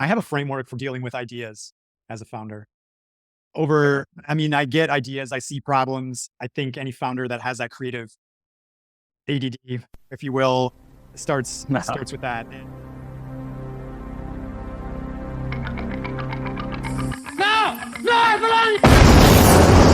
I have a framework for dealing with ideas as a founder. Okay. I get ideas, I see problems. I think any founder that has that creative ADD, if you will, starts with that. No! No, everybody!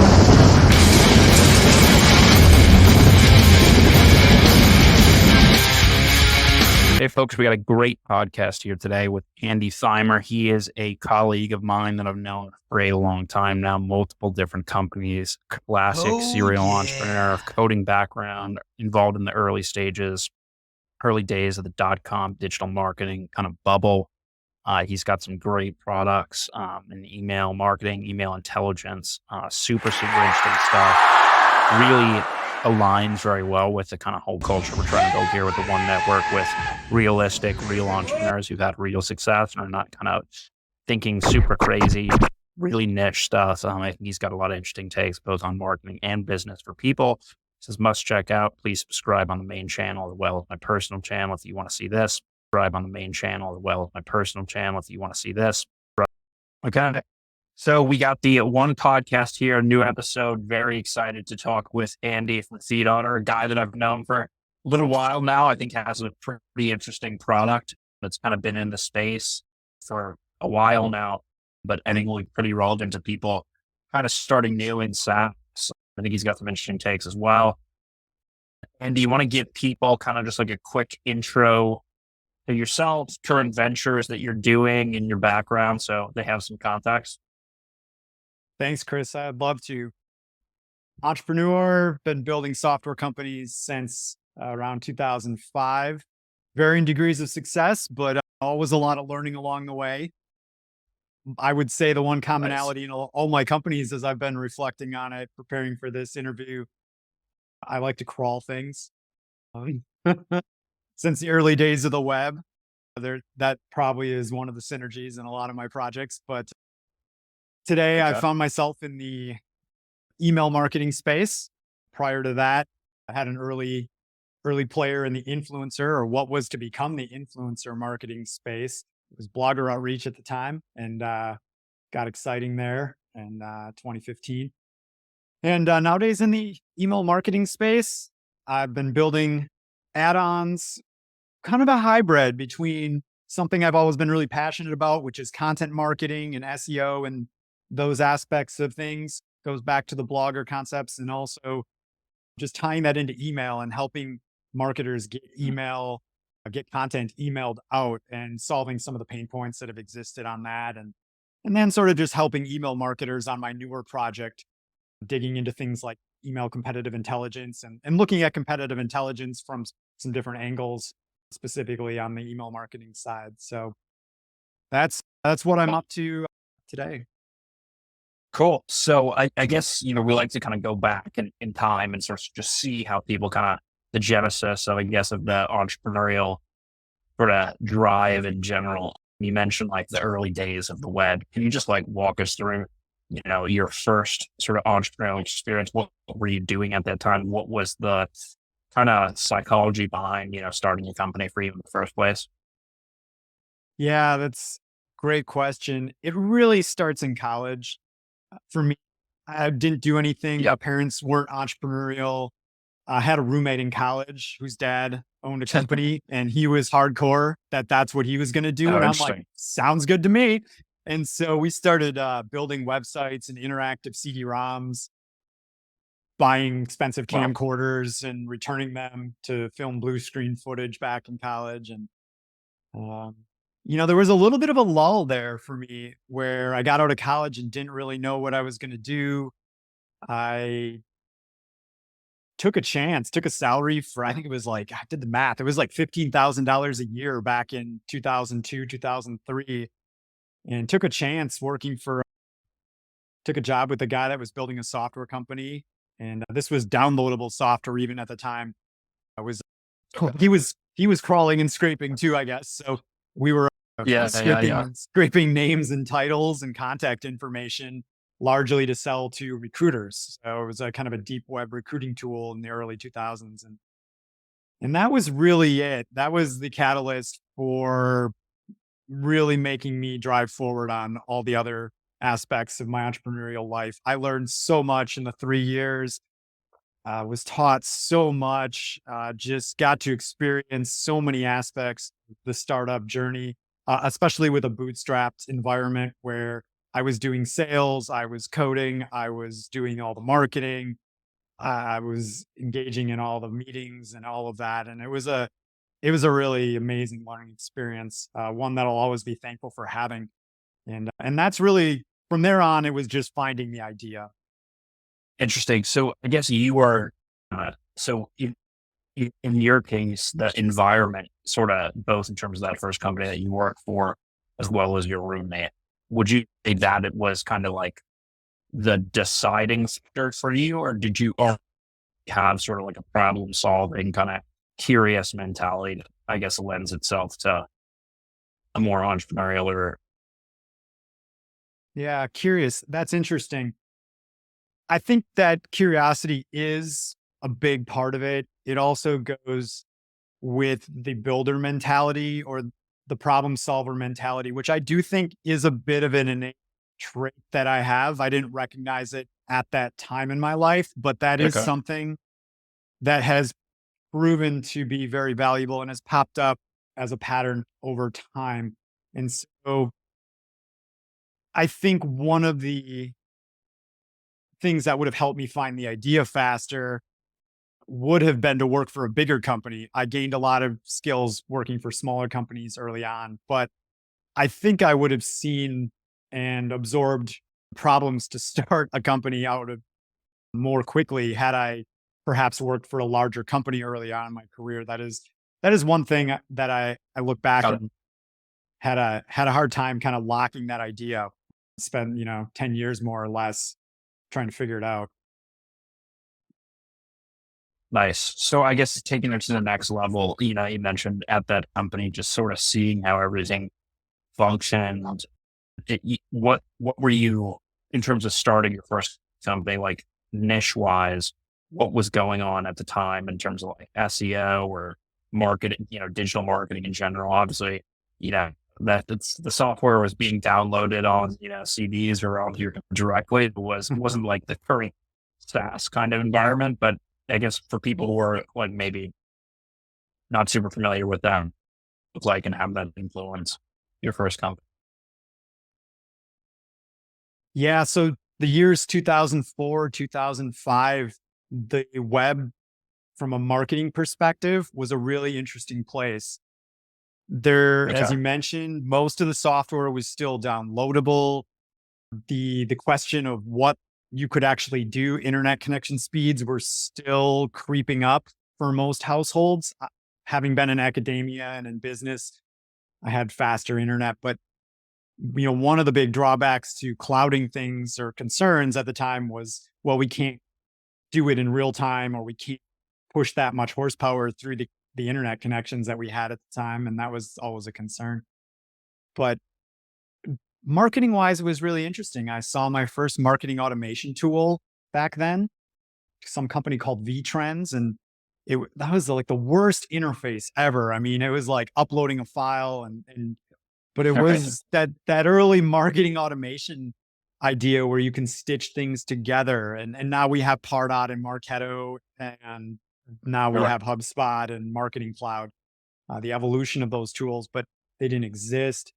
Hey, folks, we got a great podcast here today with Andy Theimer. He is a colleague of mine that I've known for a long time now, multiple different companies, classic Oh, serial entrepreneur, yeah. coding background, involved in the early days of the dot-com digital marketing kind of bubble. He's got some great products in email marketing, email intelligence, super interesting stuff. Really aligns very well with the kind of whole culture we're trying to build here with the One Network, with real entrepreneurs who've had real success and are not kind of thinking super crazy, really niche stuff. I think he's got a lot of interesting takes both on marketing and business for people. Says must check out. Please subscribe on the main channel as well as my personal channel if you want to see this. Subscribe on the main channel as well as my personal channel if you want to see this. Okay. So we got the one podcast here, new episode. Very excited to talk with Andy from FeedOtter, a guy that I've known for a little while now. I think has a pretty interesting product that's kind of been in the space for a while now, but I think will be pretty relevant to people kind of starting new in SaaS. I think he's got some interesting takes as well. And do you want to give people kind of just like a quick intro to yourself, current ventures that you're doing in your background so they have some context? Thanks, Chris. I'd love to. Entrepreneur, been building software companies since around 2005. Varying degrees of success, but always a lot of learning along the way. I would say the one Nice. commonality in all my companies, as I've been reflecting on it, preparing for this interview, I like to crawl things. Um, Since the early days of the web, that probably is one of the synergies in a lot of my projects. But today I Okay. found myself in the email marketing space. Prior to that, I had an early player in the influencer, or what was to become the influencer marketing space. It was Blogger Outreach at the time, and got exciting there in 2015. And nowadays in the email marketing space, I've been building add-ons, kind of a hybrid between something I've always been really passionate about, which is content marketing and SEO and those aspects of things. Goes back to the blogger concepts, and also just tying that into email and helping marketers get content emailed out and solving some of the pain points that have existed on that. And then sort of just helping email marketers on my newer project, digging into things like email competitive intelligence and looking at competitive intelligence from some different angles, specifically on the email marketing side. So that's what I'm up to today. Cool. So I guess, we like to kind of go back in time and sort of just see how people kind of the genesis of, I guess, of the entrepreneurial sort of drive in general. You mentioned like the early days of the web. Can you just like walk us through, your first sort of entrepreneurial experience? What were you doing at that time? What was the kind of psychology behind, starting a company for you in the first place? Yeah, that's a great question. It really starts in college. For me, I didn't do anything. My Yep. parents weren't entrepreneurial. I had a roommate in college whose dad owned a company, and he was hardcore that's what he was going to do. Oh, And I'm like, interesting. sounds good to me. And so we started building websites and interactive CD-ROMs, buying expensive Wow. camcorders and returning them to film blue screen footage back in college. And um, there was a little bit of a lull there for me where I got out of college and didn't really know what I was going to do. I took a chance, took a salary for, I think it was like, I did the math. It was like $15,000 a year back in 2002, 2003, and took a chance took a job with a guy that was building a software company. And this was downloadable software even at the time. I was, Okay. he was crawling and scraping too, I guess. So we were Yeah, yeah, yeah. scraping names and titles and contact information largely to sell to recruiters. So it was a kind of a deep web recruiting tool in the early 2000s. And that was really it. That was the catalyst for really making me drive forward on all the other aspects of my entrepreneurial life. I learned so much in the 3 years, was taught so much, just got to experience so many aspects of the startup journey, especially with a bootstrapped environment where I was doing sales, I was coding, I was doing all the marketing, I was engaging in all the meetings and all of that. And it was a really amazing learning experience, one that I'll always be thankful for having. And that's really from there on, it was just finding the idea. Interesting. So I guess you are, so in your case, the environment sort of both in terms of that first company that you worked for, as well as your roommate, would you say that it was kind of like the deciding factor for you, or did you already have sort of like a problem solving kind of curious mentality that I guess lends itself to a more entrepreneurial or Yeah, curious. That's interesting. I think that curiosity is a big part of it. It also goes with the builder mentality or the problem solver mentality, which I do think is a bit of an innate trait that I have. I didn't recognize it at that time in my life, but that is okay, something that has proven to be very valuable and has popped up as a pattern over time. And so I think one of the things that would have helped me find the idea faster would have been to work for a bigger company. I gained a lot of skills working for smaller companies early on, but I think I would have seen and absorbed problems to start a company out of more quickly had I perhaps worked for a larger company early on in my career. That is one thing that I look back got it. and had a hard time kind of locking that idea. Spent 10 years more or less trying to figure it out. Nice. So I guess taking it to the next level, you mentioned at that company, just sort of seeing how everything functioned. What were you in terms of starting your first company, like niche wise? What was going on at the time in terms of like SEO or marketing, digital marketing in general? Obviously, you know that it's the software was being downloaded on CDs or on your directly. It wasn't like the current SaaS kind of environment, but I guess for people who are like maybe not super familiar with them, look like and have that influence your first company. Yeah, so the years 2004, 2005, the web from a marketing perspective was a really interesting place. There, as Okay. you mentioned, most of the software was still downloadable. The question of what you could actually do, internet connection speeds were still creeping up for most households. Having been in academia and in business, I had faster internet, but one of the big drawbacks to clouding things or concerns at the time was, well, we can't do it in real time or we can't push that much horsepower through the internet connections that we had at the time. And that was always a concern. But marketing wise, it was really interesting. I saw my first marketing automation tool back then, some company called VTrends, and that was like the worst interface ever. I mean, it was like uploading a file and but it All right. was that early marketing automation idea where you can stitch things together. And now we have Pardot and Marketo, and now All we right. have HubSpot and Marketing Cloud, the evolution of those tools, but they didn't exist.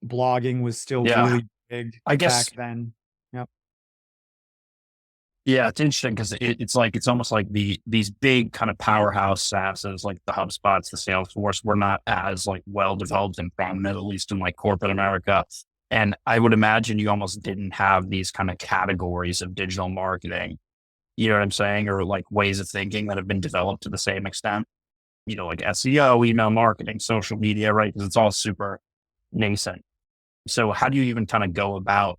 Blogging was still Yeah. really big I back guess, then. Yep. yeah, it's interesting because it's like, it's almost like these big kind of powerhouse SaaSes like the HubSpots, the Salesforce were not as like well developed and prominent, at least in like corporate America. And I would imagine you almost didn't have these kind of categories of digital marketing, you know what I'm saying? Or like ways of thinking that have been developed to the same extent, like SEO, email marketing, social media, right? Because it's all super nascent. So how do you even kind of go about,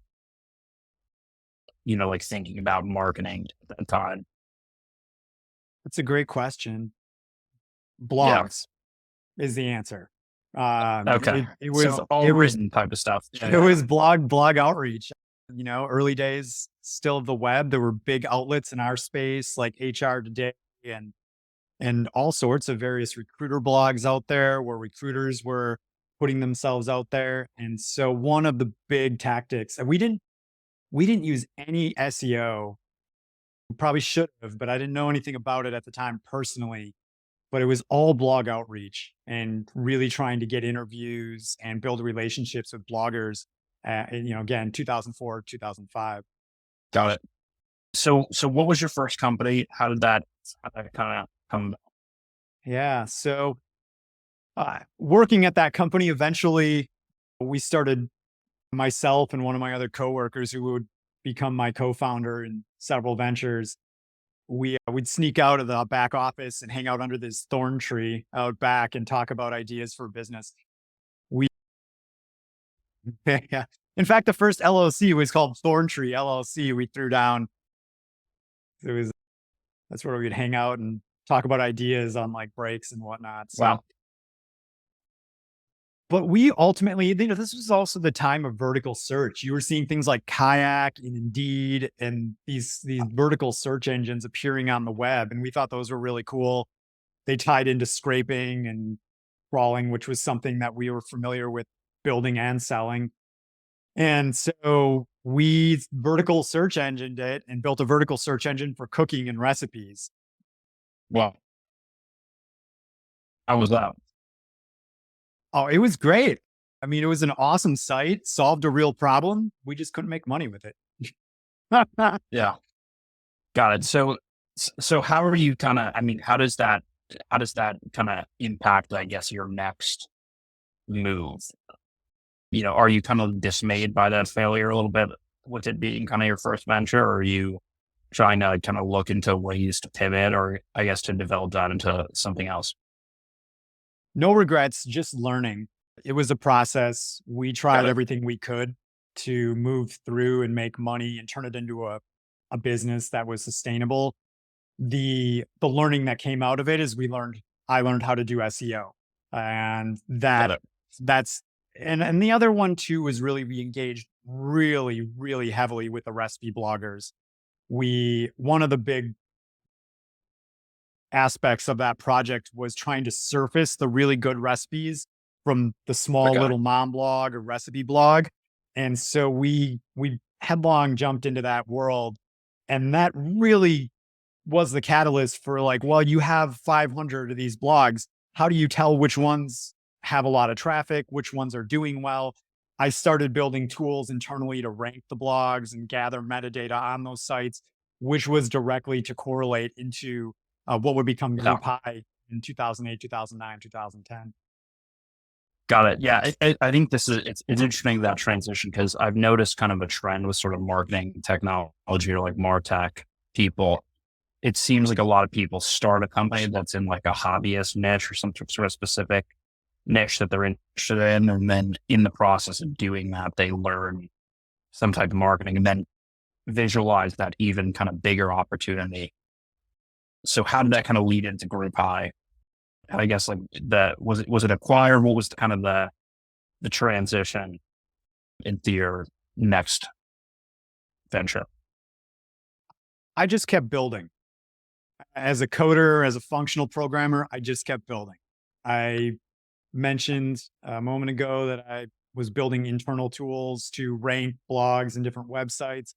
like thinking about marketing at that time? That's a great question. Yeah. Blogs is the answer. Okay. It was So all it was written type of stuff. Yeah. it Yeah. was blog outreach. Early days still of the web. There were big outlets in our space like HR Today and all sorts of various recruiter blogs out there where recruiters were putting themselves out there. And so one of the big tactics, and we didn't use any SEO. We probably should have, but I didn't know anything about it at the time personally. But it was all blog outreach and really trying to get interviews and build relationships with bloggers. And, again, 2004, 2005. Got it. So what was your first company? How did that kind of come? Yeah. So working at that company, eventually we started, myself and one of my other coworkers who would become my co-founder in several ventures. We'd sneak out of the back office and hang out under this thorn tree out back and talk about ideas for business. We, yeah. In fact, the first LLC was called Thorn Tree LLC. We threw down. It was That's where we'd hang out and talk about ideas on like breaks and whatnot. So, Wow. but we ultimately, this was also the time of vertical search. You were seeing things like Kayak and Indeed and these vertical search engines appearing on the web, and we thought those were really cool. They tied into scraping and crawling, which was something that we were familiar with building and selling. And so we vertical search engined it and built a vertical search engine for cooking and recipes. Wow. How was that? Oh, it was great. I mean, it was an awesome site, solved a real problem. We just couldn't make money with it. Yeah. Got it. So how are you kind of, I mean, how does that kind of impact, I guess, your next move? Are you kind of dismayed by that failure a little bit with it being kind of your first venture? Or are you trying to kind of look into ways to pivot or I guess to develop that into something else? No regrets, just learning. It was a process. We Got tried it. everything we could to move through and make money and turn it into a business that was sustainable. The learning that came out of it is I learned how to do SEO. And Got it. that's and the other one too was really we engaged really, really heavily with the recipe bloggers. One of the big aspects of that project was trying to surface the really good recipes from the small Okay. little mom blog or recipe blog. And so we headlong jumped into that world. And that really was the catalyst for like, well, you have 500 of these blogs. How do you tell which ones have a lot of traffic, which ones are doing well? I started building tools internally to rank the blogs and gather metadata on those sites, which was directly to correlate into what would become Yeah. Group High in 2008, 2009, 2010. Got it. Yeah. I think it's interesting that transition because I've noticed kind of a trend with sort of marketing technology or like MarTech people. It seems like a lot of people start a company that's in like a hobbyist niche or some sort of specific niche that they're interested in. And then in the process of doing that, they learn some type of marketing and then visualize that even kind of bigger opportunity. So how did that kind of lead into Group High? And I guess like was it acquired? What was kind of the transition into your next venture? I just kept building. As a coder, as a functional programmer, I just kept building. I mentioned a moment ago that I was building internal tools to rank blogs and different websites.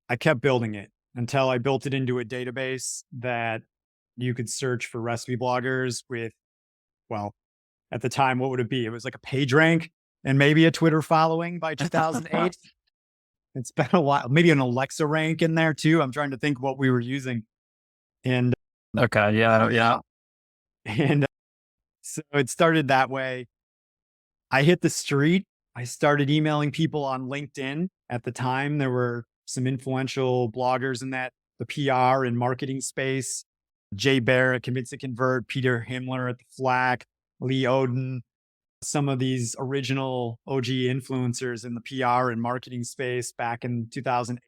I kept building it until I built it into a database that you could search for recipe bloggers with, well, at the time, what would it be? It was like a page rank and maybe a Twitter following by 2008. It's been a while. Maybe an Alexa rank in there too. I'm trying to think what we were using. And Okay. Yeah. Yeah. and so it started that way. I hit the street. I started emailing people on LinkedIn. At the time, there were some influential bloggers in the PR and marketing space. Jay Bear at Convince to Convert, Peter Himmler at the Flack, Lee Oden, some of these original OG influencers in the PR and marketing space back in 2000.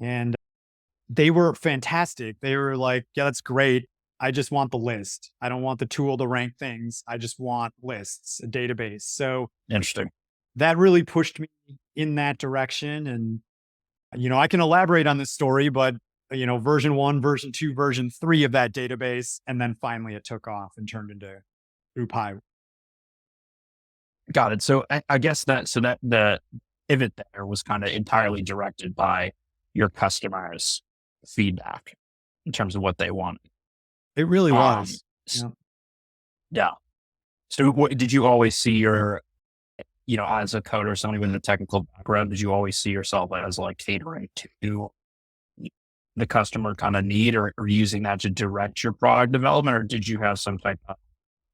And they were fantastic. They were like, yeah, that's great. I just want the list. I don't want the tool to rank things. I just want lists, a database. So Interesting. that really pushed me in that direction. And, I can elaborate on this story, but, version one, version two, version three of that database. And then finally it took off and turned into Group High. Got it. So I guess that the pivot there was kind of entirely directed by your customers' feedback in terms of what they want. It really Um, was. s- Yeah. yeah. So what, did you always see your, as a coder, somebody with a technical background, did you always see yourself as like catering to the customer kind of need, or using that to direct your product development? Or did you have some type of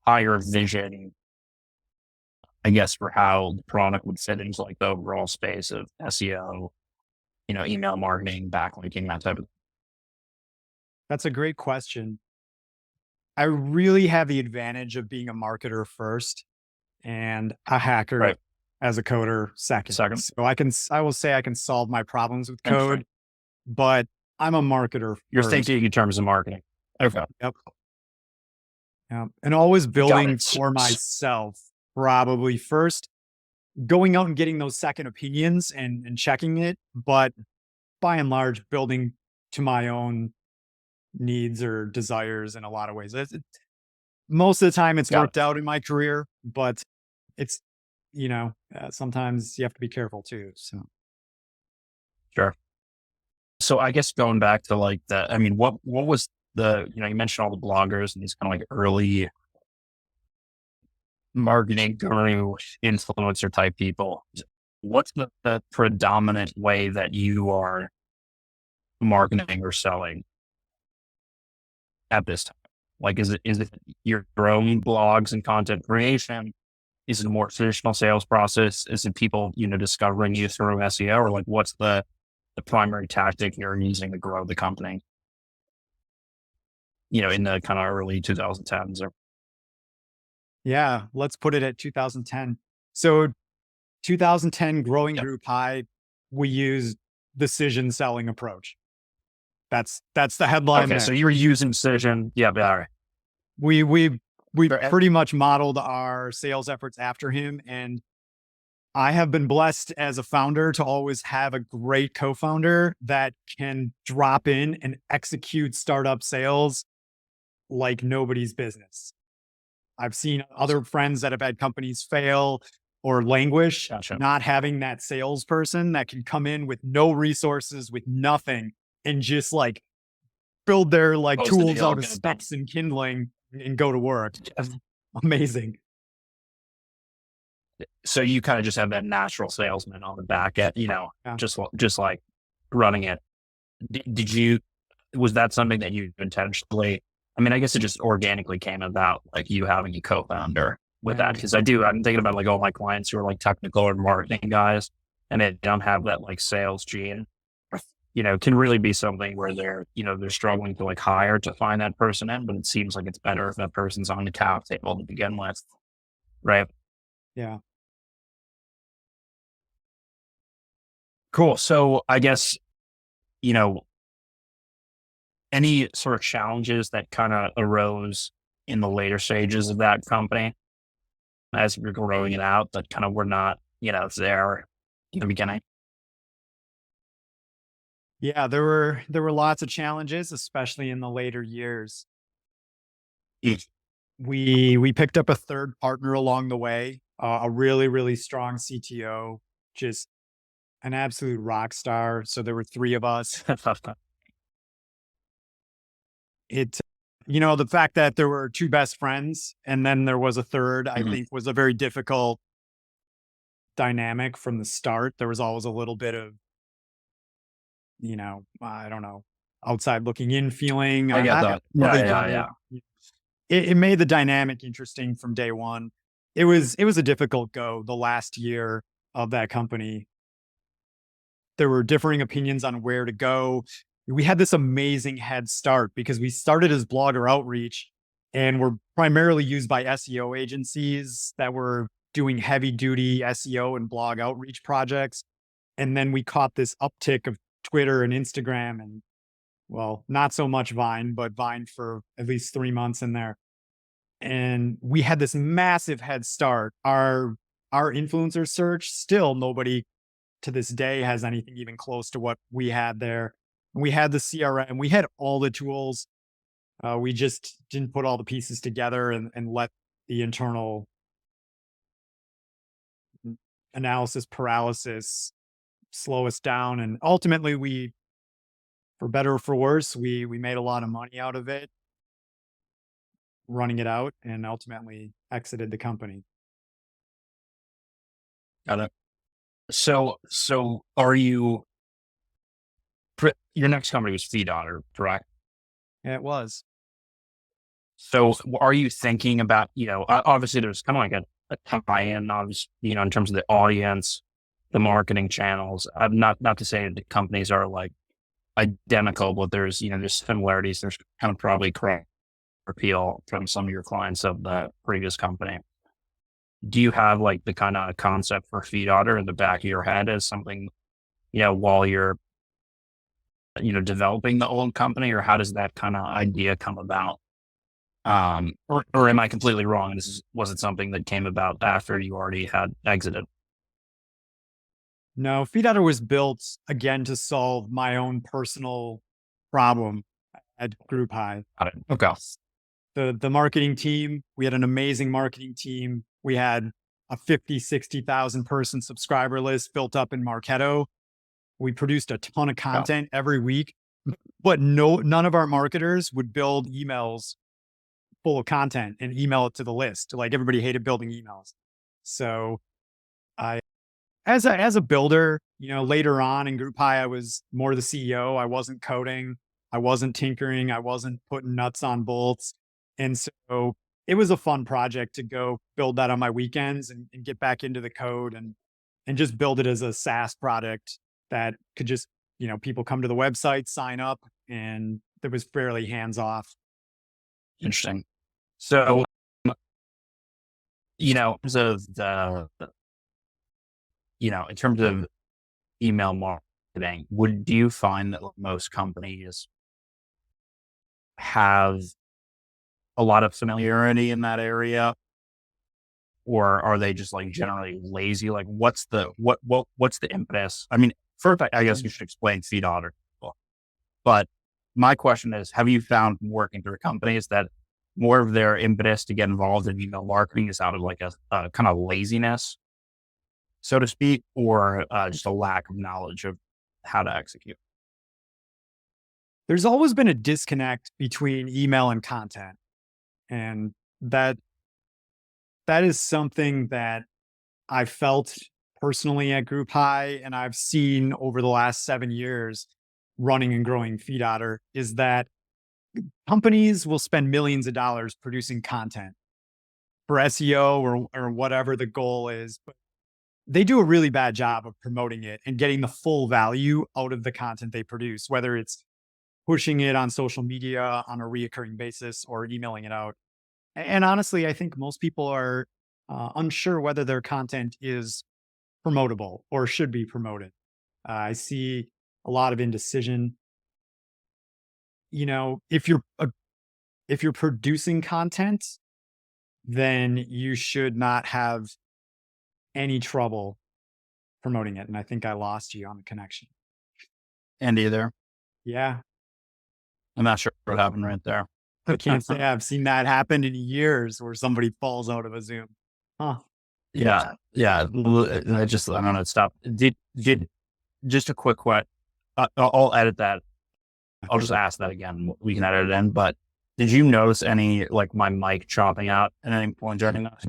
higher vision, I guess, for how the product would fit into like the overall space of SEO, email marketing, backlinking, that type of That's a great question. I really have the advantage of being a marketer first and a hacker right. as a coder second. Second. So I will say I can solve my problems with Interesting. code, but I'm a marketer You're first. thinking in terms of marketing. Okay. Yep. Yep. And always Got building it. for myself, probably first, going out and getting those second opinions and checking it. But by and large, building to my own needs or desires in a lot of ways. Most of the time it's Got it. worked out in my career, but it's, sometimes you have to be careful too. So Sure. So I guess going back to like the, I mean, what was the, you mentioned all the bloggers and these kind of like early marketing guru influencer type people. What's the predominant way that you are marketing or selling at this time? Like, is it your own blogs and content creation? Is it a more traditional sales process? Is it people, discovering you through SEO, or like what's the primary tactic you're using to grow the company, in the kind of early 2010s or yeah, let's put it at 2010. So 2010 growing yeah. group high, we used decision selling approach. That's the headline Okay. So there. you were using Cision. Yeah. All right. We Fair. pretty much modeled our sales efforts after him, and I have been blessed as a founder to always have a great co-founder that can drop in and execute startup sales like nobody's business. I've seen other Awesome. friends that have had companies fail or languish, Gotcha. not having that salesperson that can come in with no resources, with nothing, and just like build their like Close the tools deal. out of Get it done. sticks and kindling and go to work. That's amazing. So you kind of just have that natural salesman on the back end, Yeah. just like running it. Did you, was that something that you intentionally, I mean, I guess it just organically came about, like you having a co-founder with that. Yeah. Cause I'm thinking about like all my clients who are like technical or marketing guys and they don't have that like sales gene, can really be something where they're struggling to like hire to find that person in, but it seems like it's better if that person's on the cap table to begin with. Right. Yeah. Cool. So I guess, you know, any sort of challenges that kind of arose in the later stages of that company as you're growing it out that kind of were not, there in the beginning? Yeah, there were lots of challenges, especially in the later years. Mm. We picked up a third partner along the way, a really, really strong CTO, just an absolute rock star. So there were three of us. It, the fact that there were two best friends and then there was a third, I Mhm. think was a very difficult dynamic from the start. There was always a little bit of, I don't know, outside looking in feeling. I get I that. Yeah, really yeah, got it. yeah. It made the dynamic interesting from day one. It was a difficult go the last year of that company. There were differing opinions on where to go. We had this amazing head start because we started as blogger outreach and were primarily used by SEO agencies that were doing heavy duty SEO and blog outreach projects. And then we caught this uptick of Twitter and Instagram and, well, not so much Vine, but Vine for at least 3 months in there. And we had this massive head start. Our influencer search, still nobody to this day has anything even close to what we had there. We had the CRM, we had all the tools. We just didn't put all the pieces together and let the internal analysis paralysis slow us down. And ultimately, for better or for worse, we made a lot of money out of it, running it out, and ultimately exited the company. Got it. So are you, your next company was FeedOtter, correct? Yeah, it was. So are you thinking about, obviously there's kind of like a tie-in, obviously, in terms of the audience, the marketing channels. Not to say that the companies are like identical, but there's similarities. There's kind of probably correct appeal from some of your clients of the previous company. Do you have like the kind of concept for FeedOtter in the back of your head as something, while you're, developing the old company, or how does that kind of idea come about? Or am I completely wrong? Was it something that came about after you already had exited? No, FeedOtter was built again to solve my own personal problem at Group High. Got it. Okay. The marketing team, we had an amazing marketing team. We had a 50, 60,000 person subscriber list built up in Marketo. We produced a ton of Yeah. content every week, but none of our marketers would build emails full of content and email it to the list. Like everybody hated building emails. So I, as a builder, later on in Group High, I was more the CEO. I wasn't coding. I wasn't tinkering. I wasn't putting nuts on bolts. And so it was a fun project to go build that on my weekends and get back into the code and just build it as a SaaS product that could just, people come to the website, sign up, and it was fairly hands off. Interesting. So, in terms of in terms of email marketing, do you find that most companies have a lot of familiarity in that area, or are they just like generally lazy? Like, what's the impetus? I mean, first, I guess you should explain FeedOtter. But my question is, have you found working through companies that more of their impetus to get involved in email marketing is out of like a kind of laziness, so to speak, or just a lack of knowledge of how to execute? There's always been a disconnect between email and content. And that that is something that I felt personally at Group High, and I've seen over the last 7 years running and growing FeedOtter, is that companies will spend millions of dollars producing content for SEO or whatever the goal is, but they do a really bad job of promoting it and getting the full value out of the content they produce, whether it's pushing it on social media on a reoccurring basis or emailing it out. And honestly, I think most people are unsure whether their content is promotable or should be promoted. I see a lot of indecision. If you're producing content, then you should not have any trouble promoting it. And I think I lost you on the connection. And either Yeah, I'm not sure what happened right there. I can't say I've seen that happen in years where somebody falls out of a Zoom. Huh. Yeah, yeah. I don't know. Stop. Did just a quick question. I'll edit that. I'll just ask that again. We can edit it in. But did you notice any like my mic chopping out at any point during that,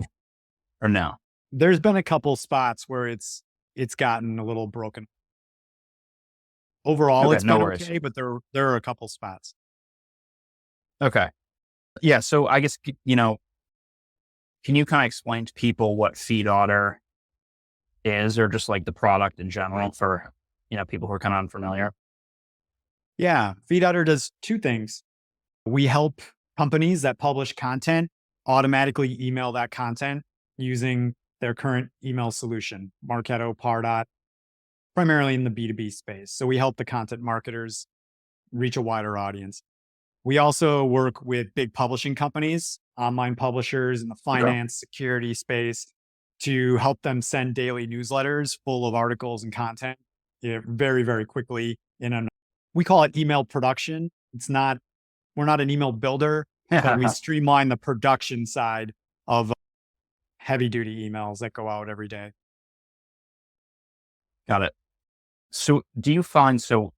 or no? There's been a couple spots where it's gotten a little broken. Overall, Okay, it's no been worries. okay, but there are a couple spots. Okay, yeah. So I guess can you kind of explain to people what FeedOtter is, or just like the product in general for people who are kind of unfamiliar? Yeah, FeedOtter does two things. We help companies that publish content automatically email that content using their current email solution, Marketo, Pardot, primarily in the B2B space. So we help the content marketers reach a wider audience. We also work with big publishing companies, online publishers in the Okay. finance, security space to help them send daily newsletters full of articles and content, very, very quickly we call it email production. We're not an email builder, but we streamline the production side of heavy duty emails that go out every day. Got it. So do you find do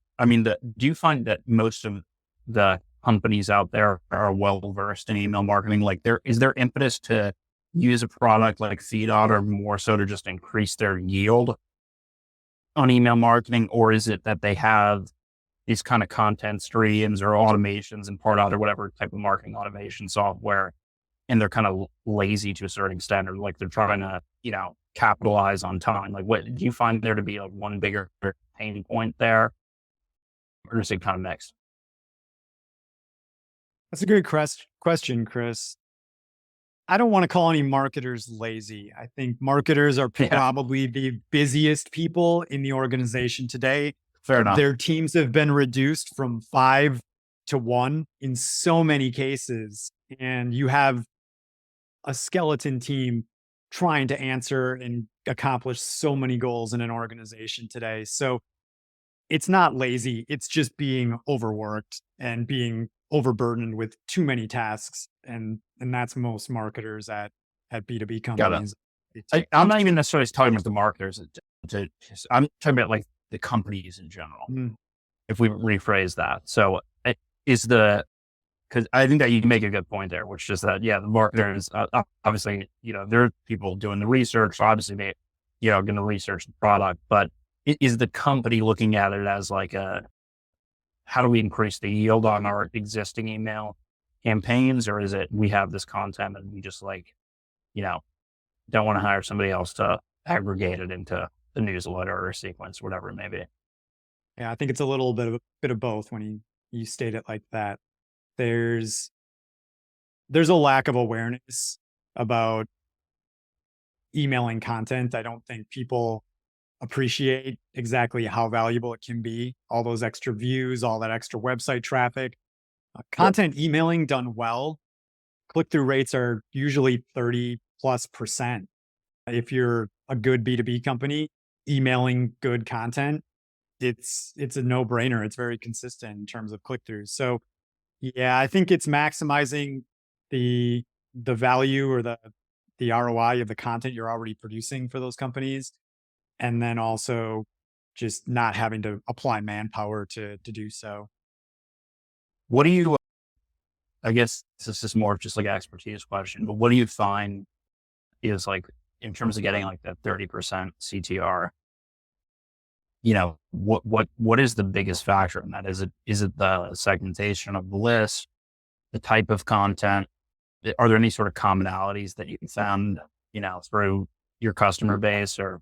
you find that most of the companies out there are well versed in email marketing? Like is there impetus to use a product like FeedOtter more so to just increase their yield on email marketing? Or is it that they have these kind of content streams or automations and Pardot or whatever type of marketing automation software, and they're kind of lazy to a certain extent, or like they're trying to, capitalize on time? Like, what do you find there to be like one bigger pain point there, or is it kind of mixed? That's a good question, Chris. I don't want to call any marketers lazy. I think marketers are Yeah, probably the busiest people in the organization today. fair enough. Their teams have been reduced from 5 to 1 in so many cases. And you have a skeleton team trying to answer and accomplish so many goals in an organization today. So it's not lazy, it's just being overworked and being overburdened with too many tasks. And that's most marketers at B2B Got it. companies. It's I'm not even necessarily talking about the marketers. I'm talking about like the companies in general. mm, If we rephrase that, so is the because I think that you make a good point there, which is that, yeah, the marketers, obviously, there are people doing the research. Obviously, going to research the product, but is the company looking at it as like how do we increase the yield on our existing email campaigns? Or is it, we have this content and we just like, you know, don't want to hire somebody else to aggregate it into the newsletter or sequence, whatever it may be. yeah, I think it's a little bit of both when you state it like that. There's there's a lack of awareness about emailing content. I don't think people appreciate exactly how valuable it can be. All those extra views, all that extra website traffic. Yep. Content emailing done well, click through rates are usually 30+%. If you're a good B2B company emailing good content, it's a no-brainer. It's very consistent in terms of click throughs. So yeah, I think it's maximizing the value or the ROI of the content you're already producing for those companies, and then also just not having to apply manpower to do so. What do you, I guess this is more of just like an expertise question, but what do you find is like, in terms of getting like that 30% CTR, what is the biggest factor in that? Is it the segmentation of the list, the type of content? Are there any sort of commonalities that you found, through your customer base, or,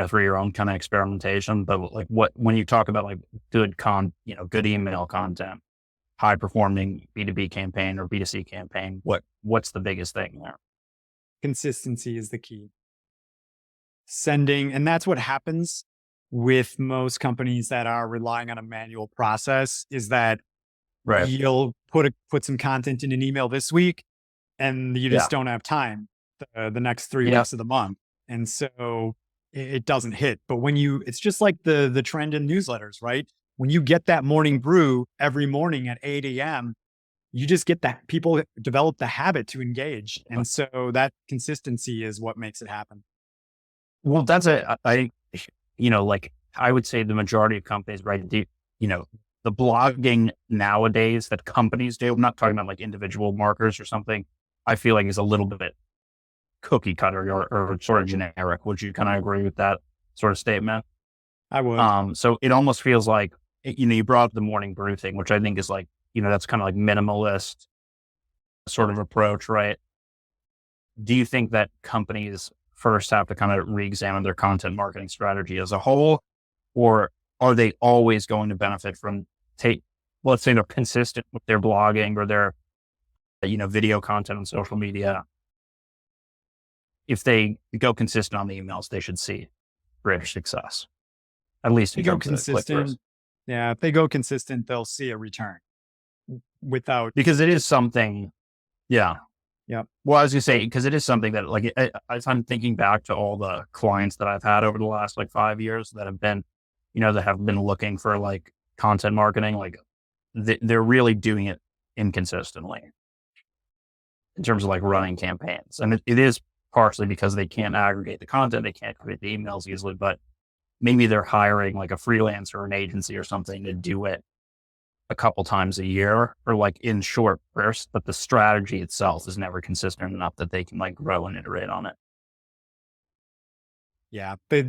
through your own kind of experimentation? But like, when you talk about like good email content, high performing B2B campaign or B2C campaign, what's the biggest thing there? Consistency is the key. Sending, and that's what happens with most companies that are relying on a manual process, is that Right. you'll put some content in an email this week and you Yeah. just don't have time the next 3 Yeah. weeks of the month. And so it doesn't hit. But when it's just like the trend in newsletters, right? When you get that morning brew every morning at 8 a.m., you just get that people develop the habit to engage. And so that consistency is what makes it happen. Well, like I would say the majority of companies, right? The blogging nowadays that companies do, I'm not talking about like individual marketers or something, I feel like is a little bit cookie cutter, or sort of generic. Would you kind of agree with that sort of statement? I would. So it almost feels like, you brought up the morning brew thing, which I think is like, that's kind of like minimalist sort of approach, right? Do you think that companies first have to kind of re-examine their content marketing strategy as a whole, or are they always going to benefit from let's say they're consistent with their blogging or their, video content on social media? If they go consistent on the emails, they should see greater success, at least They in go terms of the click-throughs. consistent. Yeah, if they go consistent, they'll see a return without. Because it is something, yeah. Yep. Well, I was gonna say, because it is something that, like, as I'm thinking back to all the clients that I've had over the last like 5 years that have been, looking for like content marketing, like they're really doing it inconsistently in terms of like running campaigns. And it is partially because they can't aggregate the content, they can't create the emails easily, but maybe they're hiring like a freelancer or an agency or something to do it a couple times a year or like in short bursts, but the strategy itself is never consistent enough that they can like grow and iterate on it. Yeah. But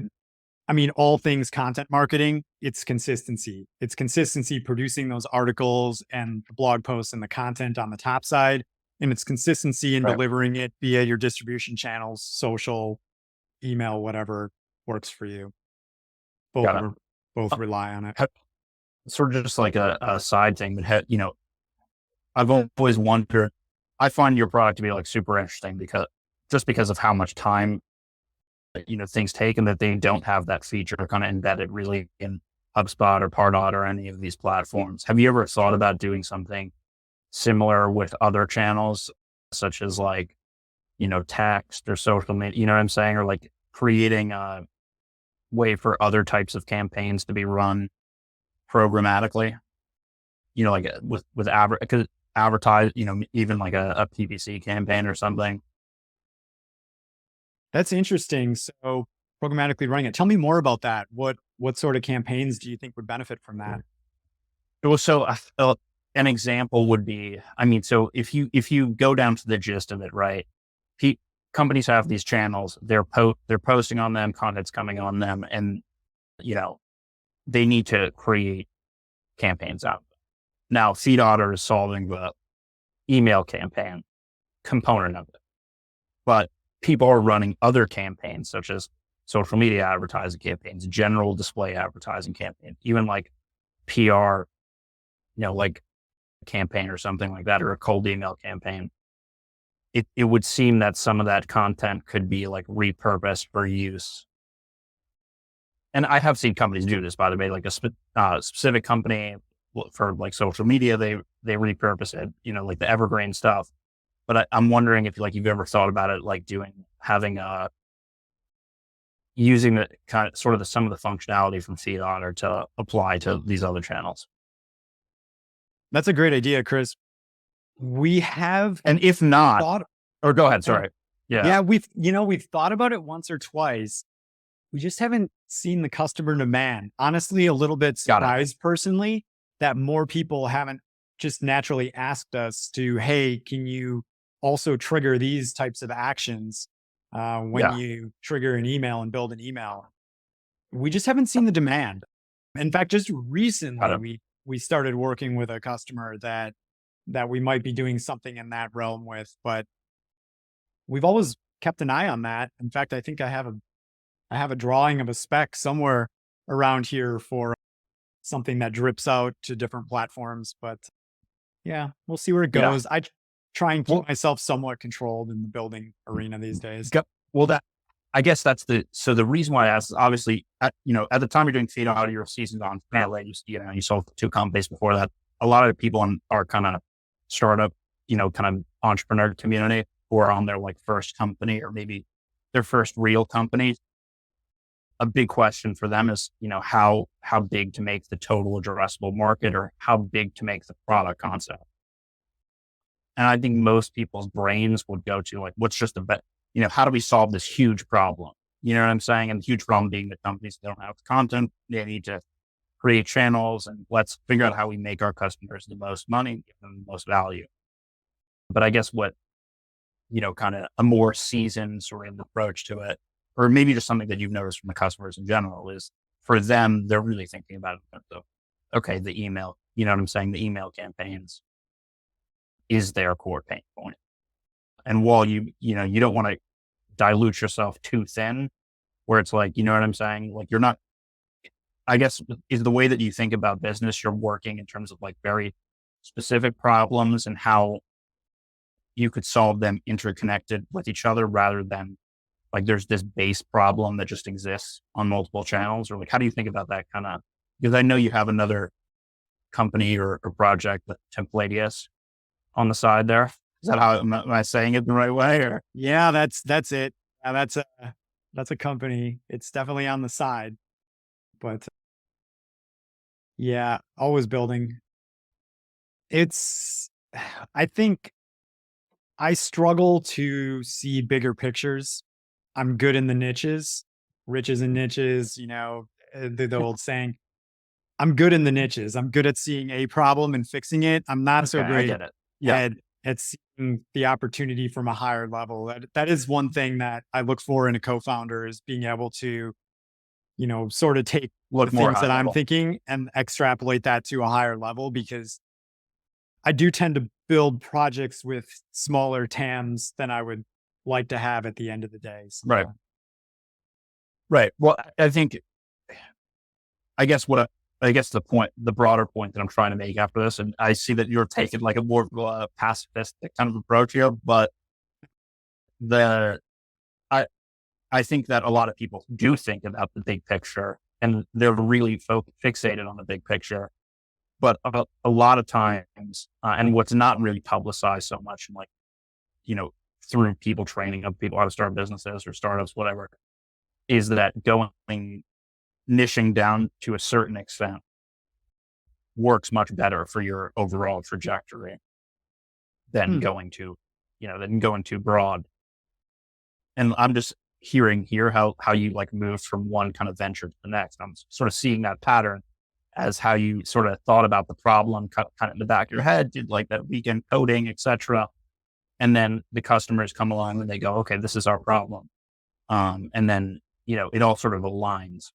I mean, all things content marketing, it's consistency. It's consistency producing those articles and the blog posts and the content on the top side. And it's consistency in Right. delivering it via your distribution channels, social, email, whatever works for you. Both Got it. re- both Uh, rely on it. ha- Sort of just like a side thing, but I've always wondered. I find your product to be like super interesting because of how much time things take, and that they don't have that feature kind of embedded really in HubSpot or Pardot or any of these platforms. Have you ever thought about doing something similar with other channels, such as like text or social media? You know what I'm saying, or like creating a way for other types of campaigns to be run programmatically. Like with advertise, even like a PPC campaign or something. That's interesting. So programmatically running it. Tell me more about that. What sort of campaigns do you think would benefit from that? Well, so an example would be, I mean, so if you go down to the gist of it, right? Pe- Companies have these channels. They're posting on them, content's coming on them, and you know they need to create campaigns out. Now, FeedOtter is solving the email campaign component of it, but people are running other campaigns such as social media advertising campaigns, general display advertising campaigns, even like PR, like campaign or something like that, or a cold email campaign. It would seem that some of that content could be like repurposed for use. And I have seen companies do this, by the way, like a specific company for like social media, they repurpose it, like the evergreen stuff. But I'm wondering if like you've ever thought about it, like having using the kind of sort of some of the functionality from FeedOtter to apply to these other channels. That's a great idea, Chris. We have And if not, thought, or go ahead, yeah, sorry. Yeah, yeah, we've thought about it once or twice. We just haven't seen the customer demand. Honestly, a little bit got it. surprised personally that more people haven't just naturally asked us to, hey, can you also trigger these types of actions when Yeah, you trigger an email and build an email? We just haven't seen the demand. In fact, just got recently it. we started working with a customer that we might be doing something in that realm with, but we've always kept an eye on that. In fact, I think I have a drawing of a spec somewhere around here for something that drips out to different platforms, but yeah, we'll see where it Yeah. goes. Try and keep Well, myself somewhat controlled in the building arena these days. well, that I guess that's the reason why I asked is obviously at the time you're doing feed out, you're seasoned on family. You sold two companies before that. A lot of the people are kind of startup, kind of entrepreneur community who are on their like first company or maybe their first real company. A big question for them is, how big to make the total addressable market or how big to make the product concept. And I think most people's brains would go to like, what's just how do we solve this huge problem? You know what I'm saying? And the huge problem being that companies don't have content. They need to create channels and let's figure out how we make our customers the most money, give them the most value. But I guess what, kind of a more seasoned sort of approach to it, or maybe just something that you've noticed from the customers in general is for them, they're really thinking about it. So, okay, the email, you know what I'm saying? The email campaigns is their core pain point. And while you don't want to dilute yourself too thin, where it's like, you know what I'm saying? Like you're not, I guess, is the way that you think about business, you're working in terms of like very specific problems and how you could solve them interconnected with each other rather than like there's this base problem that just exists on multiple channels, or like, how do you think about that kind of, because I know you have another company or project with Templatius on the side there. Is that how, am I saying it the right way or? Yeah, that's it. That's a company. It's definitely on the side, but yeah, always building. It's I think I struggle to see bigger pictures. I'm good in the niches, riches and niches, the old saying. I'm good in the niches. I'm good at seeing a problem and fixing it. I'm not Okay, so I great get it. Yeah. at seeing the opportunity from a higher level. That is one thing that I look for in a co-founder is being able to, sort of take the Look more things high that I'm level. thinking and extrapolate that to a higher level because I do tend to build projects with smaller TAMs than I would like to have at the end of the day. Right. So, Right. Well, I think, I guess what I guess the broader point that I'm trying to make after this, and I see that you're taking like a more pacifistic kind of approach here, but the I I think that a lot of people do think about the big picture and they're really fixated on the big picture. But a lot of times, and what's not really publicized so much, like you know, through people training of people how to start businesses or startups, whatever, is that going niching down to a certain extent works much better for your overall trajectory than hmm, going too, than going too broad. And I'm just hearing here how you like moved from one kind of venture to the next. I'm sort of seeing that pattern as how you sort of thought about the problem, kind of in the back of your head, did like that weekend coding, etc. And then the customers come along and they go, okay, this is our problem. And then, it all sort of aligns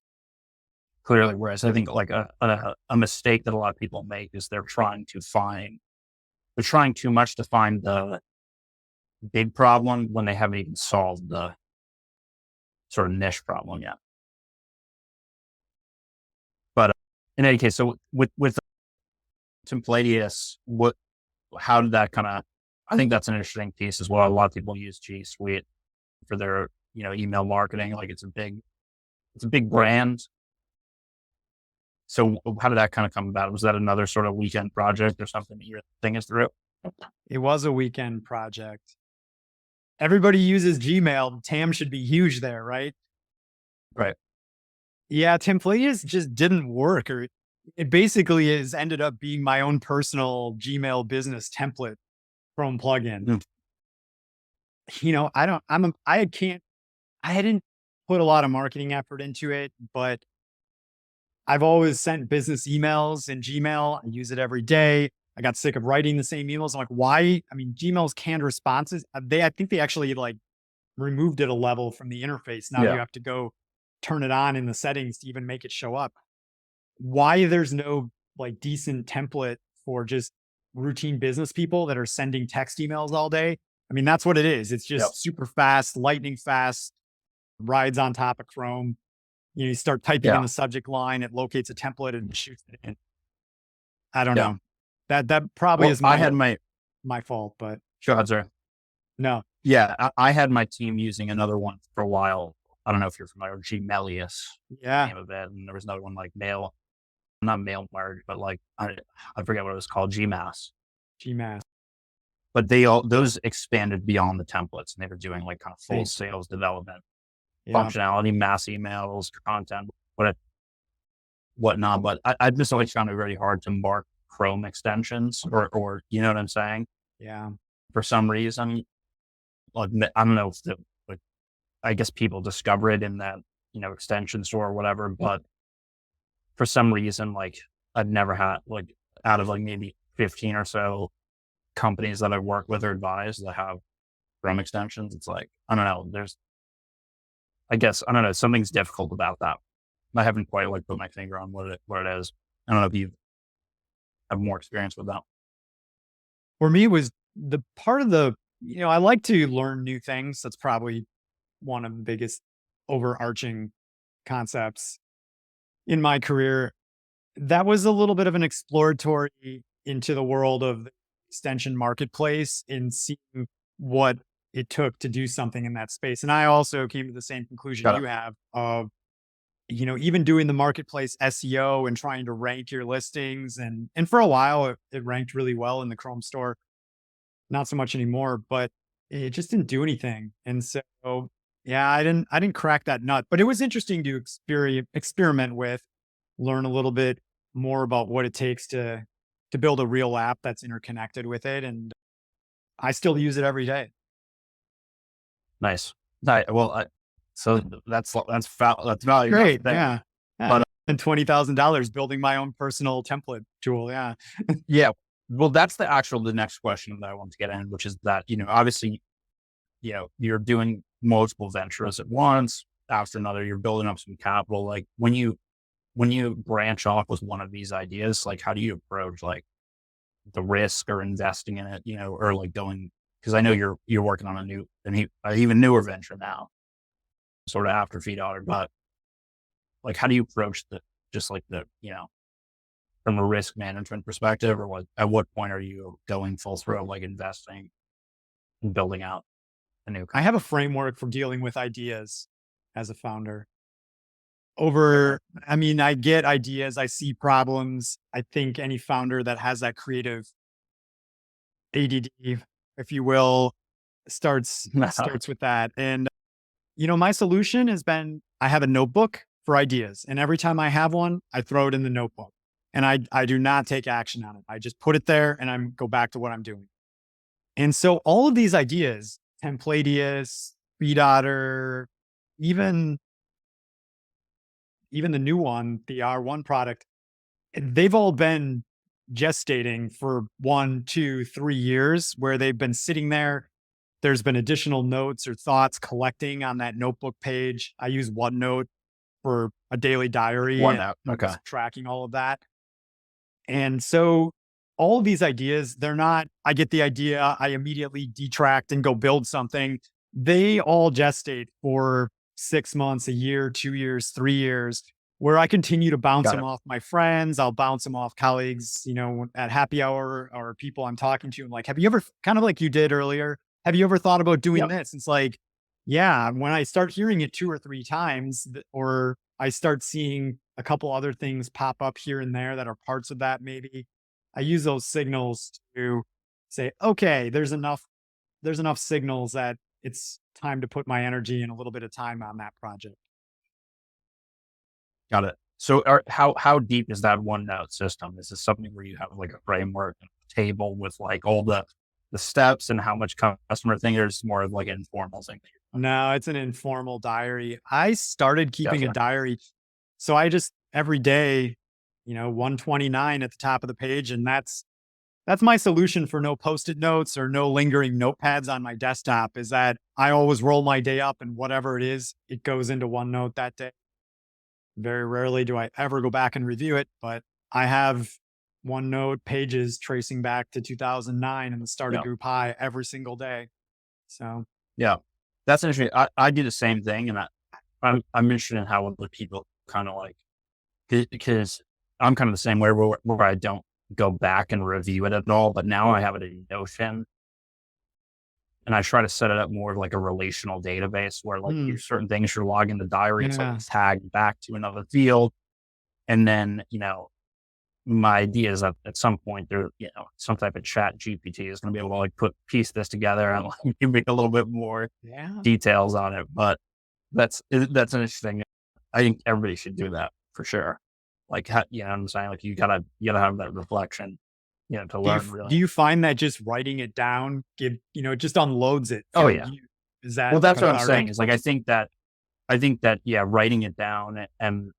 clearly. Whereas I think like a mistake that a lot of people make is they're trying too much to find the big problem when they haven't even solved the sort of niche problem yet. But in any case, so with Templatius, how did that kind of, I think that's an interesting piece as well. A lot of people use G Suite for their, email marketing. Like it's a big brand. So how did that kind of come about? Was that another sort of weekend project or something that you're thinking through? it was a weekend project. Everybody uses Gmail. TAM should be huge there, right? Right. Yeah, Templatius just didn't work, or it basically has ended up being my own personal Gmail business template Chrome plugin. Mm. I don't, I can't, I hadn't put a lot of marketing effort into it, but I've always sent business emails in Gmail. I use it every day. I got sick of writing the same emails. I'm like, why? I mean, Gmail's canned responses. I think they actually like removed it a level from the interface. Now you Yeah. have to go turn it on in the settings to even make it show up. Why there's no like decent template for just routine business people that are sending text emails all day? I mean, that's what it is. It's Yep. just super fast, lightning fast, rides on top of Chrome. You start typing in Yeah. the subject line, it locates a template and shoots it in. I don't Yeah. know. That probably Well, is I my had my, fault, but go ahead, sir. no. Yeah. I had my team using another one for a while. I don't know if you're familiar with Gmelius, the Yeah, name of it. And there was another one like not mail merge, but like, I forget what it was called, GMass. Gmass. But those expanded beyond the templates and they were doing like kind of full They, sales development yeah. functionality, mass emails, content, whatnot. But I just always found it very hard to mark Chrome extensions or you know what I'm saying? Yeah. For some reason, like, I don't know if like, I guess people discover it in that, extension store or whatever. But for some reason, like I've never had like out of like maybe 15 or so companies that I work with or advise that have Chrome extensions, it's like, I don't know, I guess, I don't know, something's difficult about that. I haven't quite like put my finger on what it is. I don't know if you have more experience with that. For me, it was the part of I like to learn new things. That's probably one of the biggest overarching concepts in my career. That was a little bit of an exploratory into the world of the extension marketplace and seeing what it took to do something in that space. And I also came to the same conclusion Got it. you have of, even doing the marketplace SEO and trying to rank your listings. And for a while, it ranked really well in the Chrome store. Not so much anymore, but it just didn't do anything. And so, yeah, I didn't crack that nut, but it was interesting to experiment with, learn a little bit more about what it takes to build a real app that's interconnected with it. And I still use it every day. Nice. Well, so that's valuable Great. thing. Yeah. But Yeah. and $20,000 building my own personal template tool. Yeah. Yeah. Well, that's the next question that I want to get in, which is that, obviously, you're doing multiple ventures at once after another, you're building up some capital. Like when you branch off with one of these ideas, like how do you approach like the risk or investing in it, or like going, because I know you're working on an even newer venture now, sort of after FeedOtter, but like how do you approach just like from a risk management perspective, or at what point are you going full throw, like investing and building out a new I company? have a framework for dealing with ideas as a founder. Okay. I mean, I get ideas, I see problems. I think any founder that has that creative ADD, if you will, starts with that. And my solution has been I have a notebook for ideas, and every time I have one, I throw it in the notebook, and I do not take action on it. I just put it there, and I go back to what I'm doing. And so all of these ideas, Templatius, FeedOtter, even even the new one, the R1 product, they've all been gestating for 1, 2, 3 years where they've been sitting there. There's been additional notes or thoughts collecting on that notebook page. I use OneNote for a daily diary One and out. Okay. just tracking all of that. And so all of these ideas, they're not, I get the idea, I immediately detract and go build something. They all gestate for 6 months, a year, 2 years, 3 years, where I continue to bounce Got them it. off my friends. I'll bounce them off colleagues, at happy hour or people I'm talking to. I'm like, have you ever, kind of like you did earlier, have you ever thought about doing Yep. this? It's like, yeah, when I start hearing it 2 or 3 times, or I start seeing a couple other things pop up here and there that are parts of that, maybe I use those signals to say, okay, there's enough signals that it's time to put my energy and a little bit of time on that project. Got it. So how deep is that OneNote system? Is this something where you have like a framework and a table with like all the steps and how much customer thing, or is more of like an informal thing? No, it's an informal diary. I started keeping a Gotcha. diary. So I just every day, 129 at the top of the page. And that's my solution for no post-it notes or no lingering notepads on my desktop, is that I always roll my day up and whatever it is, it goes into OneNote that day. Very rarely do I ever go back and review it, but I have OneNote pages tracing back to 2009 and the start of Yeah. Group High every single day. So, Yeah. That's interesting. I do the same thing, and I'm interested in how other people kind of like, because I'm kind of the same way where I don't go back and review it at all, but now I have it in Notion, and I try to set it up more of like a relational database where like hmm, there's certain things you're logging the diary, it's like yeah. tagged back to another field. And then, my idea is that at some point there, some type of chat GPT is going to be able to like piece this together and like make a little bit more Yeah. details on it. But that's interesting. I think everybody should do that for sure. Like, you know what I'm saying? Like you gotta have that reflection, to learn Do really. you find that just writing it down it just unloads it Oh for yeah. you? Is that Well, that's what I'm saying cathartic? is like, I think that, yeah, writing it down and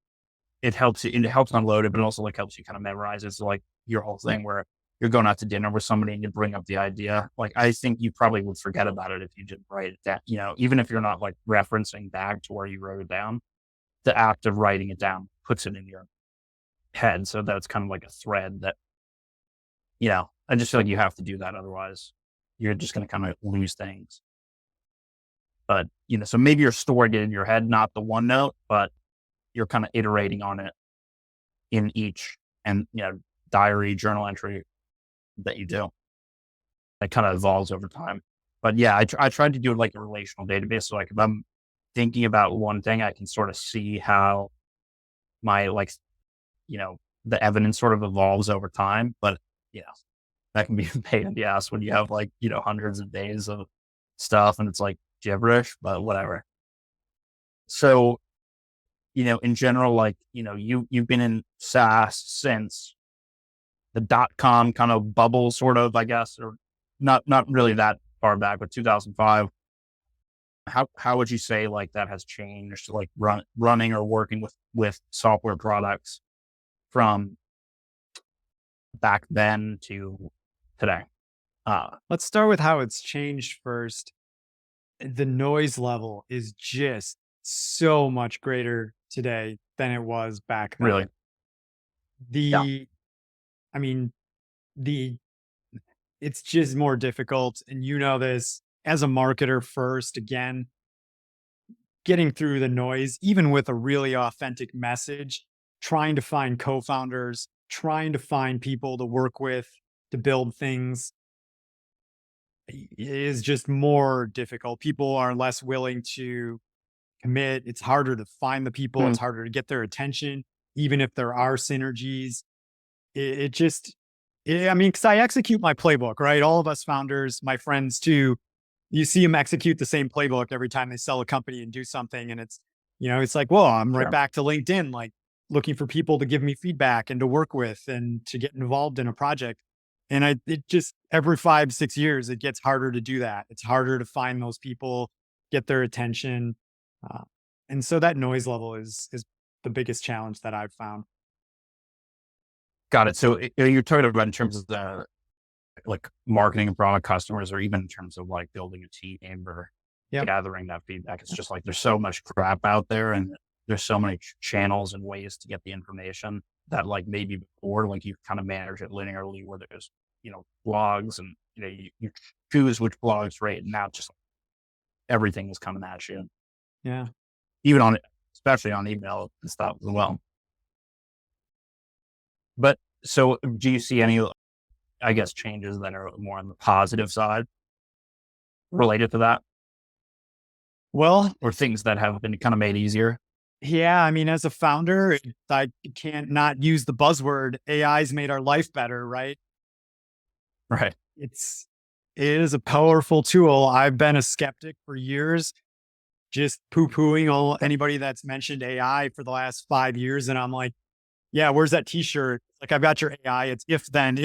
it helps unload it, but it also like helps you kind of memorize it. So like your whole thing where you're going out to dinner with somebody and you bring up the idea. Like I think you probably would forget about it if you didn't write it down. Even if you're not like referencing back to where you wrote it down, the act of writing it down puts it in your head. So that's kind of like a thread that, I just feel like you have to do that. Otherwise you're just going to kind of lose things. But, so maybe you're storing it in your head, not the OneNote, but you're kind of iterating on it in each and diary journal entry that you do. It kind of evolves over time. But yeah, I tried to do it like a relational database. So like if I'm thinking about one thing, I can sort of see how my like you know the evidence sort of evolves over time. But you know that can be a pain in the ass when you have like hundreds of days of stuff and it's like gibberish. But whatever. So in general, like you've been in SaaS since the .com kind of bubble, sort of, I guess, or not really that far back, but 2005. how would you say like that has changed, like running or working with software products from back then to today? Let's start with how it's changed first. The noise level is just so much greater today than it was back then. Really? Yeah. The I mean, the it's just more difficult, and you know this as a marketer first, again, getting through the noise, even with a really authentic message, trying to find co-founders, trying to find people to work with to build things is just more difficult. People are less willing to commit. It's harder to find the people, Mm, it's harder to get their attention, even if there are synergies. It just, I mean, because I execute my playbook, right? All of us founders, my friends too, you see them execute the same playbook every time they sell a company and do something. And it's, it's like, well, I'm right sure. back to LinkedIn, like looking for people to give me feedback and to work with and to get involved in a project. And it just every 5, 6 years, it gets harder to do that. It's harder to find those people, get their attention. Uh, and so that noise level is the biggest challenge that I've found. Got it. So you're talking about in terms of the like marketing and product customers, or even in terms of like building a team or Yep. gathering that feedback. It's just like there's so much crap out there, and there's so many channels and ways to get the information that like maybe before like you kind of manage it linearly where there's blogs and you choose which blogs rate, and now it's just like, everything is coming at you, Yeah. even on especially on email and stuff as well. But so do you see any, I guess, changes that are more on the positive side related to that, Well, or things that have been kind of made easier? yeah, I mean, as a founder, I can't not use the buzzword AI's made our life better, right? Right. It's it is a powerful tool. I've been a skeptic for years, just poo-pooing all anybody that's mentioned AI for the last 5 years. And I'm like, yeah, where's that t-shirt? Like, I've got your AI. It's if then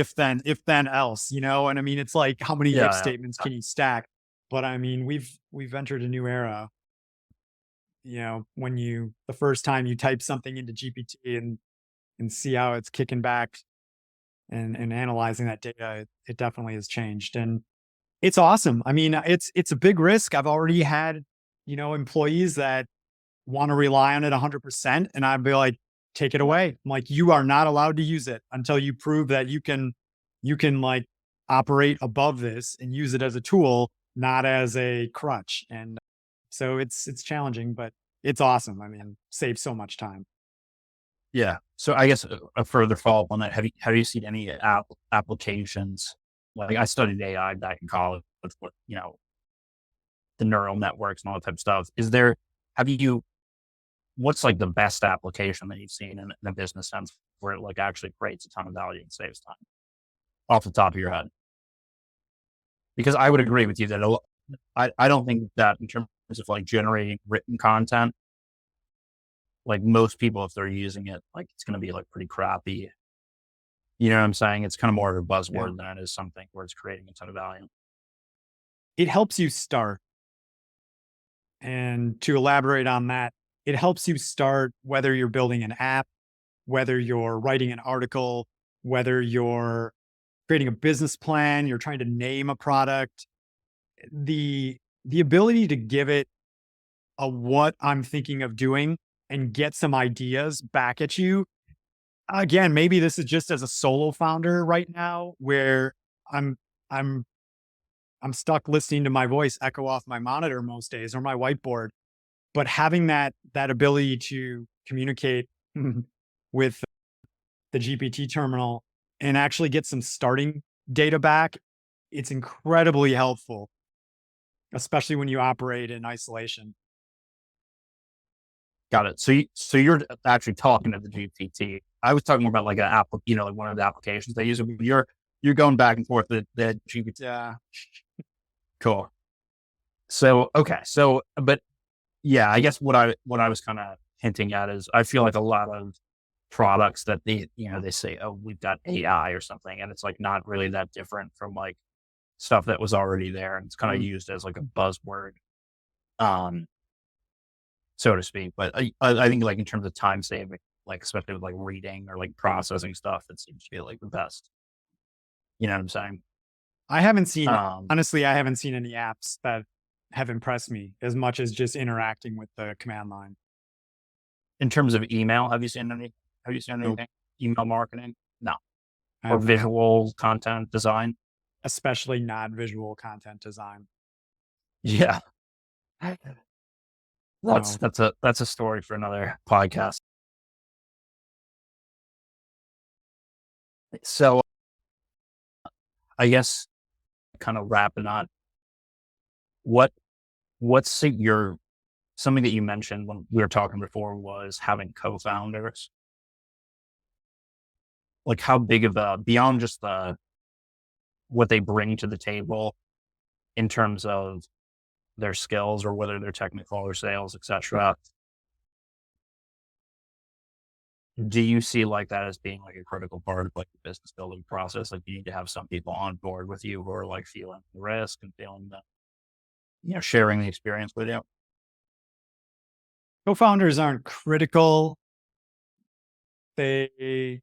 else, And I mean, it's like, how many if Yeah. statements can you stack? But I mean, we've entered a new era. When the first time you type something into GPT and see how it's kicking back and analyzing that data, it definitely has changed. And it's awesome. I mean, it's a big risk. I've already had, employees that want to rely on it 100%, and I'd be like, take it away. I'm like, you are not allowed to use it until you prove that you can like operate above this and use it as a tool, not as a crutch. And so it's challenging, but it's awesome. I mean, saves so much time. Yeah. So I guess a further follow up on that. Have you seen any applications? Like I studied AI back in college with the neural networks and all that type of stuff. Have you, what's like the best application that you've seen in a business sense where it like actually creates a ton of value and saves time off the top of your head? Because I would agree with you that I don't think that in terms of like generating written content, like most people, if they're using it, like it's going to be like pretty crappy. You know what I'm saying? It's kind of more of a Yeah. buzzword than it is something where it's creating a ton of value. It helps you start. And to elaborate on that, it helps you start whether you're building an app, whether you're writing an article, whether you're creating a business plan, you're trying to name a product. The ability to give it a what I'm thinking of doing and get some ideas back at you. Again, maybe this is just as a solo founder right now where I'm I'm I'm stuck listening to my voice echo off my monitor most days or my whiteboard, but having that ability to communicate with the GPT terminal and actually get some starting data back, it's incredibly helpful, especially when you operate in isolation. Got it. So you're actually talking to the GPT. I was talking more about like an app, like one of the applications they use. But you're going back and forth with the GPT. Yeah. Cool. So okay. So but yeah, I guess what I was kind of hinting at is I feel like a lot of products that they say, oh, we've got AI or something, and it's like not really that different from like stuff that was already there, and it's kind of Mm. used as like a buzzword. um, so to speak. But I think like in terms of time saving, like especially with like reading or like processing stuff, it seems to be like the best. You know what I'm saying? I haven't seen Um, honestly, I haven't seen any apps that have impressed me as much as just interacting with the command line. in terms of email, have you seen any? Have you seen Nope, anything? Email marketing? No. I Or have not, visual content design? especially not visual content design. Yeah. No. That's a story for another podcast. So I guess kind of wrapping on what your something that you mentioned when we were talking before was having co-founders. Like how big of a beyond just the what they bring to the table in terms of their skills or whether they're technical or sales, etc. Do you see like that as being like a critical part of like the business building process? Like you need to have some people on board with you who are like feeling the risk and feeling the, sharing the experience with you. Co-founders aren't critical. They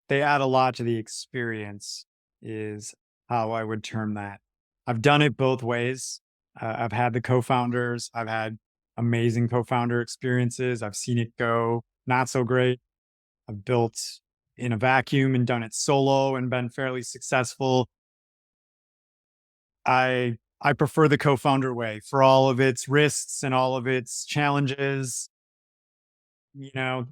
they add a lot to the experience is how I would term that. I've done it both ways. I've had the co-founders, I've had amazing co-founder experiences. I've seen it go not so great. I've built in a vacuum and done it solo and been fairly successful. I prefer the co-founder way for all of its risks and all of its challenges. You know,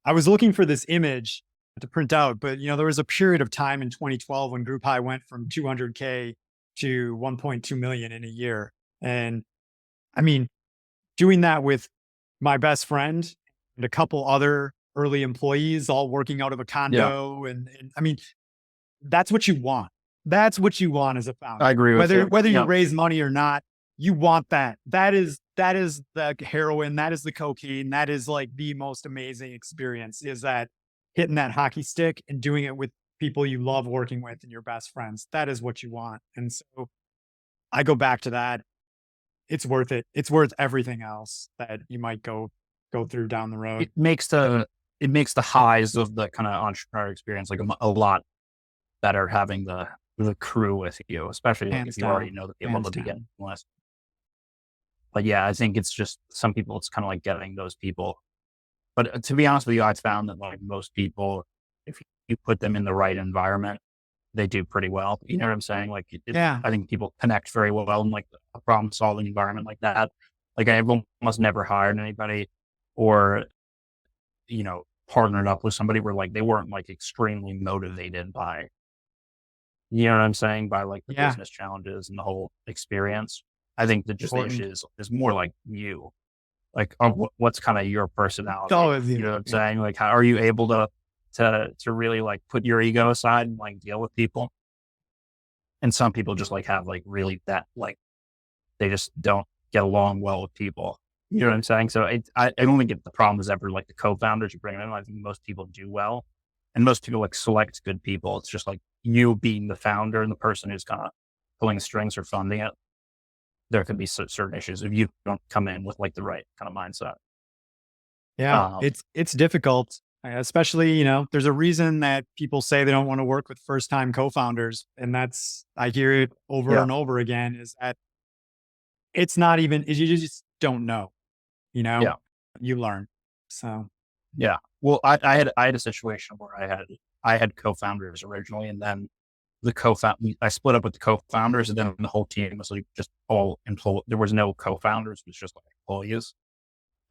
I was looking for this image to print out, but there was a period of time in 2012 when Group High went from 200K to 1.2 million in a year. And I mean, doing that with my best friend and a couple other early employees all working out of a Yeah, condo. And I mean, that's what you want. That's what you want as a I founder. agree with Whether you. whether you Yeah. raise money or not, you want that. That is the heroin, that is the cocaine, that is like the most amazing experience is that hitting that hockey stick and doing it with people you love working with and your best friends. That is what you want. And so I go back to that. It's worth it. It's worth everything else that you might go through down the road. It makes the highs of the kind of entrepreneur experience like a lot better having the crew with you, especially like if Hands you already down. know the people Hands to begin down. with. But yeah, I think it's just some people, it's kind of like getting those people. But to be honest with you, I found that like most people, if you put them in the right environment, they do pretty well. You know what I'm saying? Like Yeah. I think people connect very well in like a problem solving environment like that. Like I've almost never hired anybody or, partnered up with somebody where like they weren't like extremely motivated by, you know what I'm saying? By like the Yeah. business challenges and the whole experience. I think that just the Important. issue is more like you, like what's kind of your It's personality. always You you. know what I'm Yeah. saying? Like how are you able to really like put your ego aside and like deal with people? And some people just like have like really that like they just don't get along well with people. You know what I'm saying? So I don't think the problem is ever like the co-founders you bring in. I think most people do well, and most people like select good people. It's just like you being the founder and the person who's kind of pulling the strings or funding it. There could be certain issues if you don't come in with like the right kind of mindset. Yeah, Um, it's difficult, especially, there's a reason that people say they don't want to work with first-time co-founders, and that's I hear it over yeah, and over again is that it's not even you just don't know, you know? yeah, You learn. So, yeah. Well, I had a situation where I had co-founders originally, and then I split up with the co-founders, and then the whole team was like just all employee. There was no co-founders; it was just like employees.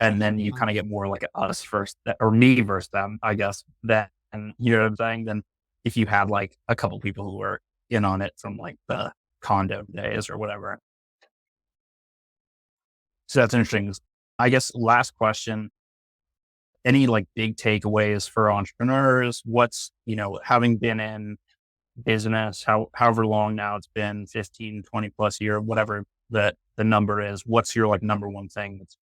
And then you uh, kind of get more like us versus or me versus them, I guess. That and you know what I'm saying. Then if you had like a couple people who were in on it from like the condo days or whatever, so that's interesting. I guess last question: any like big takeaways for entrepreneurs? What's having been in business, however long now it's been, 15, 20 plus year, whatever that the number is, what's your like number one thing that's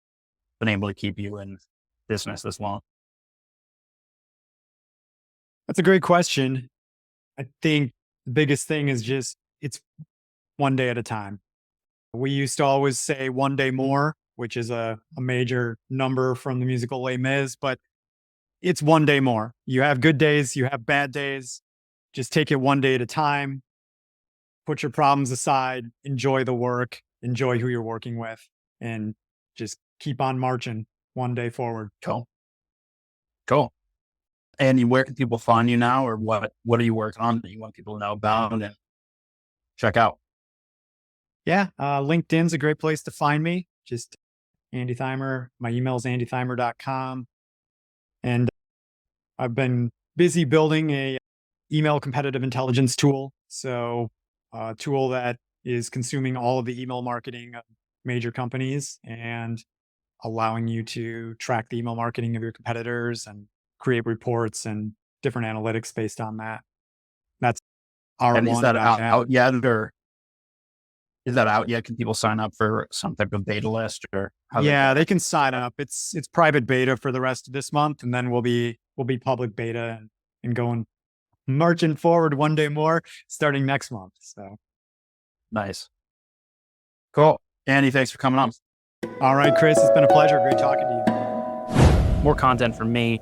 been able to keep you in business this long? that's a great question. I think the biggest thing is just it's one day at a time. We used to always say one day more, which is a major number from the musical Les Mis, but it's one day more. You have good days, you have bad days. Just take it one day at a time. Put your problems aside, enjoy the work, enjoy who you're working with, and just keep on marching one day forward. Cool. Cool. And where can people find you now, or what are you working on that you want people to know about and check out? Yeah, LinkedIn's a great place to find me. Just Andy Theimer. My email is andytheimer.com. And I've been busy building a email competitive intelligence tool. So a tool that is consuming all of the email marketing of major companies and allowing you to track the email marketing of your competitors and create reports and different analytics based on that. That's And is that r1.app. out yet, or is that out yet? Can people sign up for some type of beta list, or how they Yeah, get they it? can sign up. It's private beta for the rest of this month, and then we'll be public beta and going marching forward one day more starting next month. So Nice. Cool. Andy, thanks for coming on. all right, Chris, it's been a pleasure. Great talking to you. More content from me.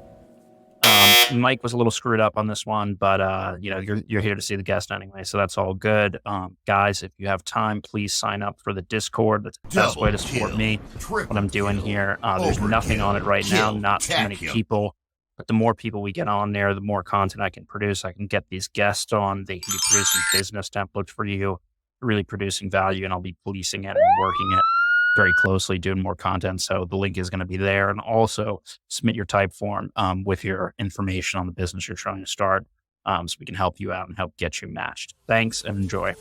Mike was a little screwed up on this one, but you're here to see the guest anyway, so that's all good. Guys, if you have time, please sign up for the Discord. That's the best way to support me. What I'm doing here. There's nothing on it right now, not too many people. But the more people we get on there, the more content I can produce. I can get these guests on. They can be producing business templates for you, really producing value, and I'll be policing it and working it very closely, doing more content. So the link is going to be there. And also submit your type form with your information on the business you're trying to start, so we can help you out and help get you matched. Thanks and enjoy.